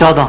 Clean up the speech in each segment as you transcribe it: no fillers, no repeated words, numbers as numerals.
14।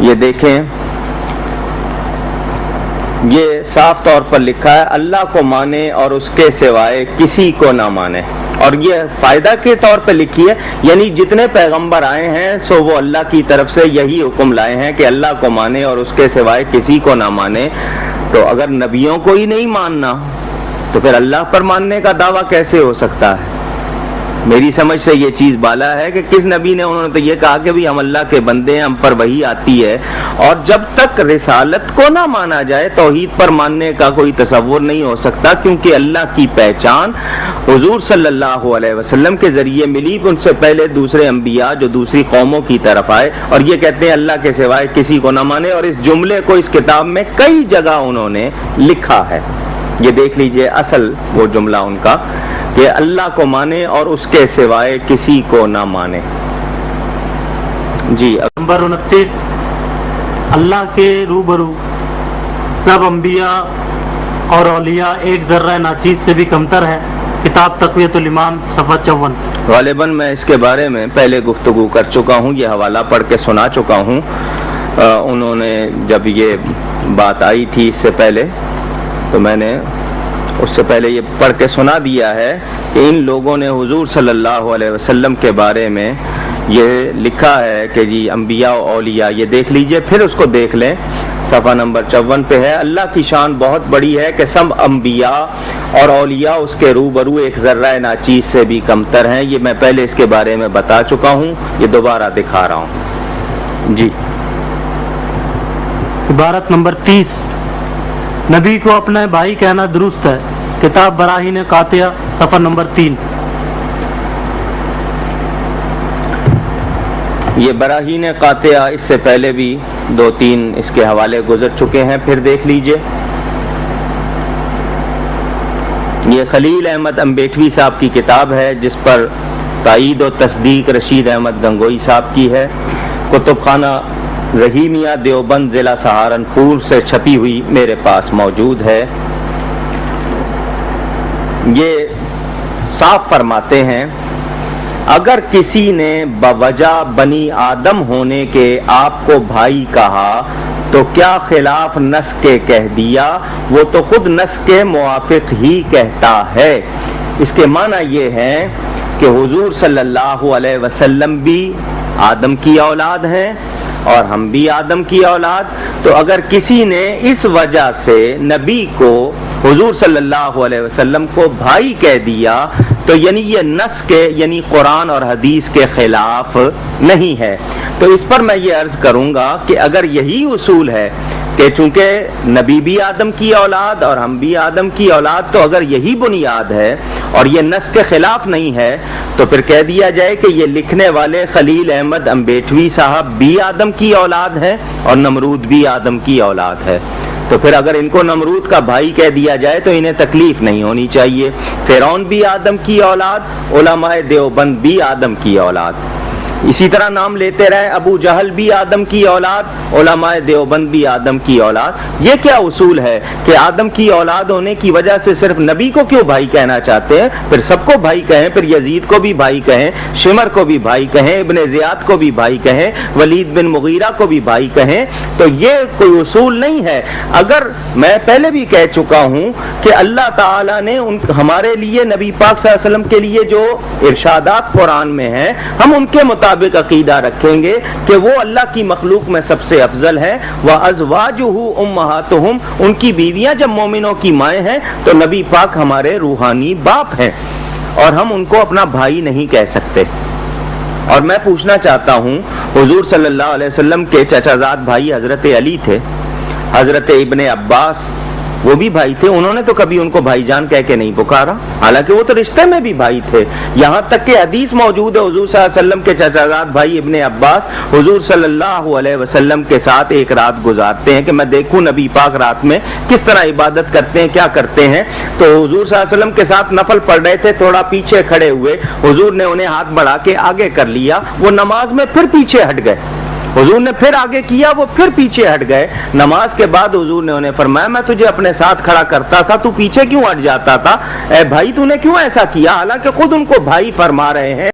یہ دیکھیں، یہ صاف طور پر لکھا ہے اللہ کو مانے اور اس کے سوائے کسی کو نہ مانے، اور یہ فائدہ کے طور پہ لکھی ہے، یعنی جتنے پیغمبر آئے ہیں سو وہ اللہ کی طرف سے یہی حکم لائے ہیں کہ اللہ کو مانے اور اس کے سوائے کسی کو نہ مانے۔ تو اگر نبیوں کو ہی نہیں ماننا تو پھر اللہ پر ماننے کا دعویٰ کیسے ہو سکتا ہے؟ میری سمجھ سے یہ چیز بالا ہے کہ کس نبی نے، انہوں نے تو یہ کہا کہ بھی ہم اللہ کے بندے ہیں، ہم پر وحی آتی ہے، اور جب تک رسالت کو نہ مانا جائے توحید پر ماننے کا کوئی تصور نہیں ہو سکتا، کیونکہ اللہ کی پہچان حضور صلی اللہ علیہ وسلم کے ذریعے ملی، ان سے پہلے دوسرے انبیاء جو دوسری قوموں کی طرف آئے اور یہ کہتے ہیں اللہ کے سوائے کسی کو نہ مانے، اور اس جملے کو اس کتاب میں کئی جگہ انہوں نے لکھا ہے۔ یہ دیکھ لیجئے اصل وہ جملہ ان کا کہ اللہ کو مانے اور اس کے سوائے کسی کو نہ مانے۔ جی نمبر 29، اللہ کے روبرو سب انبیاء اور اولیاء ایک ذرہ ناچیز سے بھی کمتر ہے، کتاب تقویۃ الایمان صفحہ 54۔ غالباً میں اس کے بارے میں پہلے گفتگو کر چکا ہوں، یہ حوالہ پڑھ کے سنا چکا ہوں۔ انہوں نے جب یہ بات آئی تھی اس سے پہلے تو میں نے اس سے پہلے یہ پڑھ کے سنا دیا ہے کہ ان لوگوں نے حضور صلی اللہ علیہ وسلم کے بارے میں یہ لکھا ہے کہ جی انبیاء و اولیاء، یہ دیکھ لیجئے، پھر اس کو دیکھ لیں، صفحہ نمبر 54 پہ ہے، اللہ کی شان بہت بڑی ہے کہ سب انبیاء اور اولیاء اس کے روبرو ایک ذرہ ناچیز سے بھی کمتر ہیں۔ یہ میں پہلے اس کے بارے میں بتا چکا ہوں، یہ دوبارہ دکھا رہا ہوں۔ جی عبارت نمبر 30، نبی کو اپنے بھائی کہنا درست ہے، کتاب براہین قاطعہ صفحہ نمبر 3۔ یہ براہین قاطعہ اس سے پہلے بھی 2-3 اس کے حوالے گزر چکے ہیں، پھر دیکھ لیجئے۔ یہ خلیل احمد امبیٹوی صاحب کی کتاب ہے جس پر تائید و تصدیق رشید احمد گنگوئی صاحب کی ہے، کتب خانہ رحیمیہ دیوبند ضلع سہارنپور سے چھپی ہوئی میرے پاس موجود ہے۔ یہ صاف فرماتے ہیں اگر کسی نے بوجہ بنی آدم ہونے کے آپ کو بھائی کہا تو کیا خلاف نس کے کہہ دیا، وہ تو خود نس کے موافق ہی کہتا ہے۔ اس کے معنی یہ ہے کہ حضور صلی اللہ علیہ وسلم بھی آدم کی اولاد ہیں اور ہم بھی آدم کی اولاد، تو اگر کسی نے اس وجہ سے نبی کو، حضور صلی اللہ علیہ وسلم کو بھائی کہہ دیا تو یعنی یہ نص کے، یعنی قرآن اور حدیث کے خلاف نہیں ہے۔ تو اس پر میں یہ عرض کروں گا کہ اگر یہی اصول ہے کہ چونکہ نبی بھی آدم کی اولاد اور ہم بھی آدم کی اولاد، تو اگر یہی بنیاد ہے اور یہ نص کے خلاف نہیں ہے تو پھر کہہ دیا جائے کہ یہ لکھنے والے خلیل احمد امبیٹوی صاحب بھی آدم کی اولاد ہے اور نمرود بھی آدم کی اولاد ہے۔ تو پھر اگر ان کو نمرود کا بھائی کہہ دیا جائے تو انہیں تکلیف نہیں ہونی چاہیے۔ فرعون بھی آدم کی اولاد، علماء دیوبند بھی آدم کی اولاد، اسی طرح نام لیتے رہے، ابو جہل بھی آدم کی اولاد، علماء دیوبند بھی آدم کی اولاد۔ یہ کیا اصول ہے کہ آدم کی اولاد ہونے کی وجہ سے صرف نبی کو کیوں بھائی کہنا چاہتے ہیں؟ پھر سب کو بھائی کہیں، پھر یزید کو بھی بھائی کہیں، شمر کو بھی بھائی کہیں، ابن زیاد کو بھی بھائی کہیں، ولید بن مغیرہ کو بھی بھائی کہیں، تو یہ کوئی اصول نہیں ہے۔ اگر میں پہلے بھی کہہ چکا ہوں کہ اللہ تعالیٰ نے ہمارے لیے، نبی پاک صلی اللہ علیہ وسلم کے لیے جو ارشادات قرآن میں ہیں، ہم ان کے مطابق عقیدہ رکھیں گے کہ وہ اللہ کی مخلوق میں سب سے افضل ہے۔ وَأَزْوَاجُهُ أُمَّهَاتُهُمْ، ان کی بیویاں جب مومنوں کی مائیں ہیں تو نبی پاک ہمارے روحانی باپ ہیں اور ہم ان کو اپنا بھائی نہیں کہہ سکتے۔ اور میں پوچھنا چاہتا ہوں، حضور صلی اللہ علیہ وسلم کے چچا زاد بھائی حضرت علی تھے، حضرت ابن عباس وہ بھی بھائی تھے، انہوں نے تو کبھی ان کو بھائی جان کہہ کے نہیں پکارا، حالانکہ وہ تو رشتے میں بھی بھائی تھے۔ یہاں تک کہ حدیث موجود ہے، حضور صلی اللہ علیہ وسلم کے چچا زاد بھائی ابن عباس حضور صلی اللہ علیہ وسلم کے ساتھ ایک رات گزارتے ہیں کہ میں دیکھوں نبی پاک رات میں کس طرح عبادت کرتے ہیں، کیا کرتے ہیں۔ تو حضور صلی اللہ علیہ وسلم کے ساتھ نفل پڑھ رہے تھے، تھوڑا پیچھے کھڑے ہوئے، حضور نے انہیں ہاتھ بڑھا کے آگے کر لیا، وہ نماز میں پھر پیچھے ہٹ گئے، حضور نے پھر آگے کیا، وہ پھر پیچھے ہٹ گئے۔ نماز کے بعد حضور نے انہیں فرمایا میں تجھے اپنے ساتھ کھڑا کرتا تھا، تو پیچھے کیوں ہٹ جاتا تھا؟ اے بھائی تو نے کیوں ایسا کیا؟ حالانکہ خود ان کو بھائی فرما رہے ہیں۔